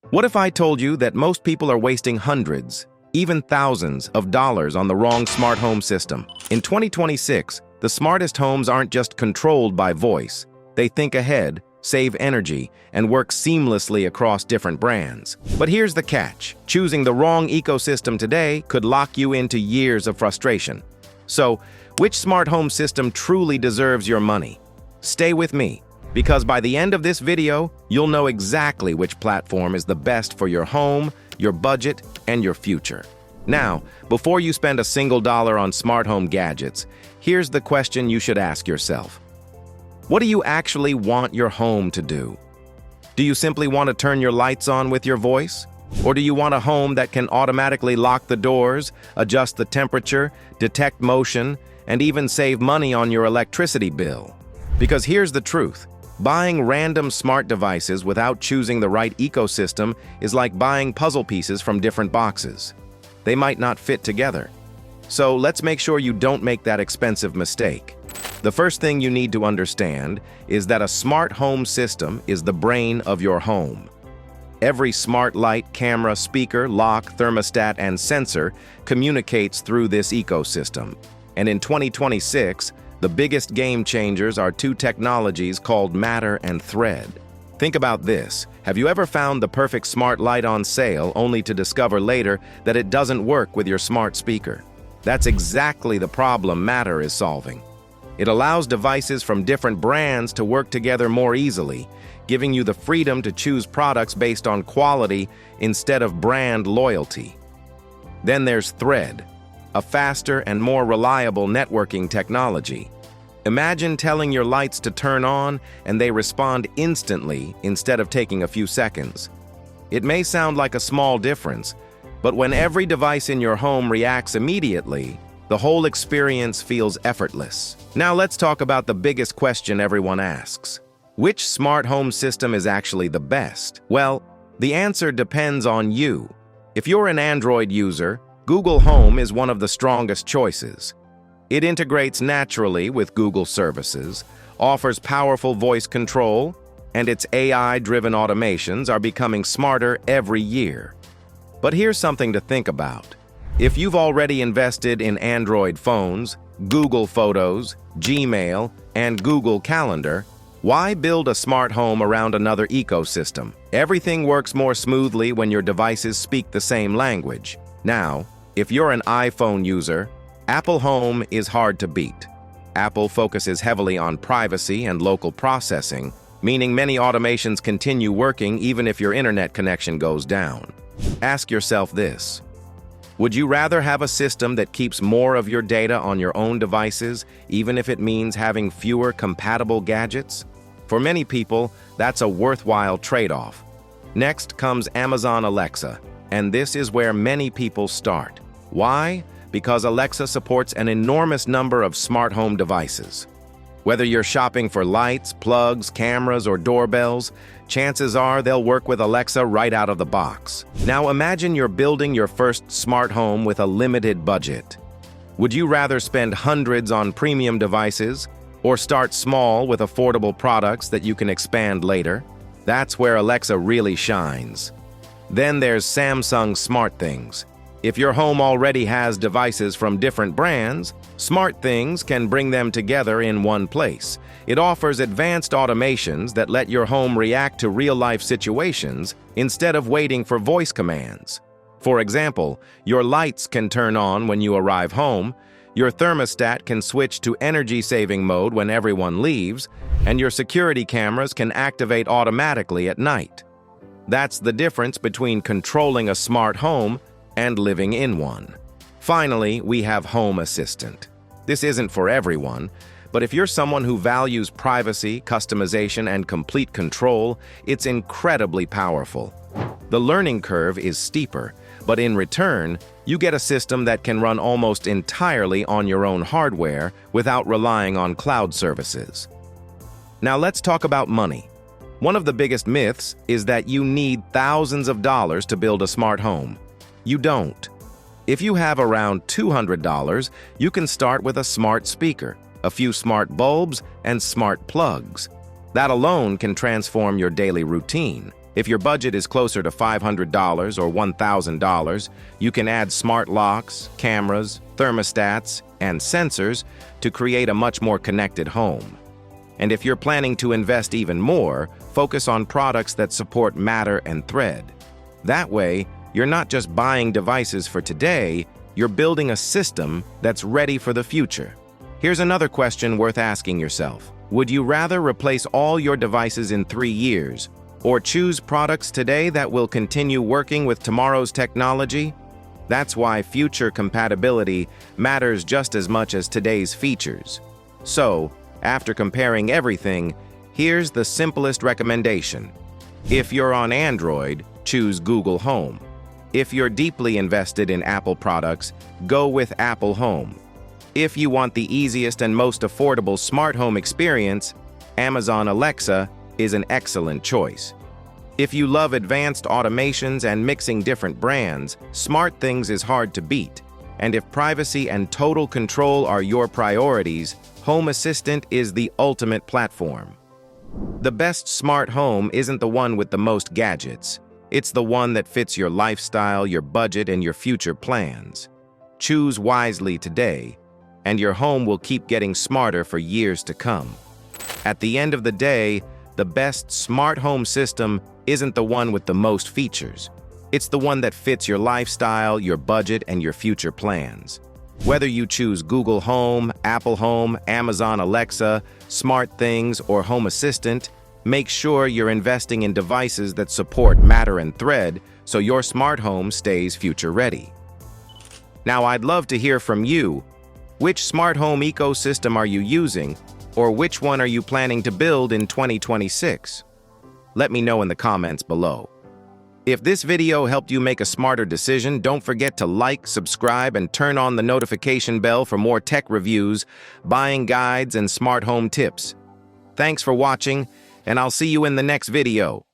What if I told you that most people are wasting hundreds, even thousands of dollars on the wrong smart home system? In 2026, the smartest homes aren't just controlled by voice. They think ahead, save energy, and work seamlessly across different brands. But here's the catch. Choosing the wrong ecosystem today could lock you into years of frustration. So, which smart home system truly deserves your money? Stay with me, because by the end of this video, you'll know exactly which platform is the best for your home, your budget, and your future. Now, before you spend a single dollar on smart home gadgets, here's the question you should ask yourself. What do you actually want your home to do? Do you simply want to turn your lights on with your voice? Or do you want a home that can automatically lock the doors, adjust the temperature, detect motion, and even save money on your electricity bill? Because here's the truth. Buying random smart devices without choosing the right ecosystem is like buying puzzle pieces from different boxes. They might not fit together. So let's make sure you don't make that expensive mistake. The first thing you need to understand is that a smart home system is the brain of your home. Every smart light, camera, speaker, lock, thermostat, and sensor communicates through this ecosystem. And in 2026, the biggest game changers are two technologies called Matter and Thread. Think about this. Have you ever found the perfect smart light on sale only to discover later that it doesn't work with your smart speaker? That's exactly the problem Matter is solving. It allows devices from different brands to work together more easily, giving you the freedom to choose products based on quality instead of brand loyalty. Then there's Thread, a faster and more reliable networking technology. Imagine telling your lights to turn on and they respond instantly instead of taking a few seconds. It may sound like a small difference, but when every device in your home reacts immediately, the whole experience feels effortless. Now let's talk about the biggest question everyone asks. Which smart home system is actually the best? Well, the answer depends on you. If you're an Android user, Google Home is one of the strongest choices. It integrates naturally with Google services, offers powerful voice control, and its AI-driven automations are becoming smarter every year. But here's something to think about. If you've already invested in Android phones, Google Photos, Gmail, and Google Calendar, why build a smart home around another ecosystem? Everything works more smoothly when your devices speak the same language. Now, if you're an iPhone user, Apple Home is hard to beat. Apple focuses heavily on privacy and local processing, meaning many automations continue working even if your internet connection goes down. Ask yourself this. Would you rather have a system that keeps more of your data on your own devices, even if it means having fewer compatible gadgets? For many people, that's a worthwhile trade-off. Next comes Amazon Alexa, and this is where many people start. Why? Because Alexa supports an enormous number of smart home devices. Whether you're shopping for lights, plugs, cameras, or doorbells, chances are they'll work with Alexa right out of the box. Now imagine you're building your first smart home with a limited budget. Would you rather spend hundreds on premium devices or start small with affordable products that you can expand later? That's where Alexa really shines. Then there's Samsung SmartThings. If your home already has devices from different brands, SmartThings can bring them together in one place. It offers advanced automations that let your home react to real-life situations instead of waiting for voice commands. For example, your lights can turn on when you arrive home, your thermostat can switch to energy-saving mode when everyone leaves, and your security cameras can activate automatically at night. That's the difference between controlling a smart home and living in one. Finally, we have Home Assistant. This isn't for everyone, but if you're someone who values privacy, customization, and complete control, it's incredibly powerful. The learning curve is steeper, but in return, you get a system that can run almost entirely on your own hardware without relying on cloud services. Now let's talk about money. One of the biggest myths is that you need thousands of dollars to build a smart home. You don't. If you have around $200, you can start with a smart speaker, a few smart bulbs, and smart plugs. That alone can transform your daily routine. If your budget is closer to $500 or $1,000, you can add smart locks, cameras, thermostats, and sensors to create a much more connected home. And if you're planning to invest even more, focus on products that support Matter and Thread. That way, you're not just buying devices for today, you're building a system that's ready for the future. Here's another question worth asking yourself. Would you rather replace all your devices in 3 years, or choose products today that will continue working with tomorrow's technology? That's why future compatibility matters just as much as today's features. So, after comparing everything, here's the simplest recommendation. If you're on Android, choose Google Home. If you're deeply invested in Apple products, go with Apple Home. If you want the easiest and most affordable smart home experience, Amazon Alexa is an excellent choice. If you love advanced automations and mixing different brands, SmartThings is hard to beat. And if privacy and total control are your priorities, Home Assistant is the ultimate platform. The best smart home isn't the one with the most gadgets. It's the one that fits your lifestyle, your budget, and your future plans. Choose wisely today, and your home will keep getting smarter for years to come. At the end of the day, the best smart home system isn't the one with the most features. It's the one that fits your lifestyle, your budget, and your future plans. Whether you choose Google Home, Apple Home, Amazon Alexa, SmartThings, or Home Assistant, make sure you're investing in devices that support Matter and Thread so your smart home stays future-ready. Now, I'd love to hear from you. Which smart home ecosystem are you using, or which one are you planning to build in 2026? Let me know in the comments below. If this video helped you make a smarter decision, don't forget to like, subscribe, and turn on the notification bell for more tech reviews, buying guides, and smart home tips. Thanks for watching, and I'll see you in the next video.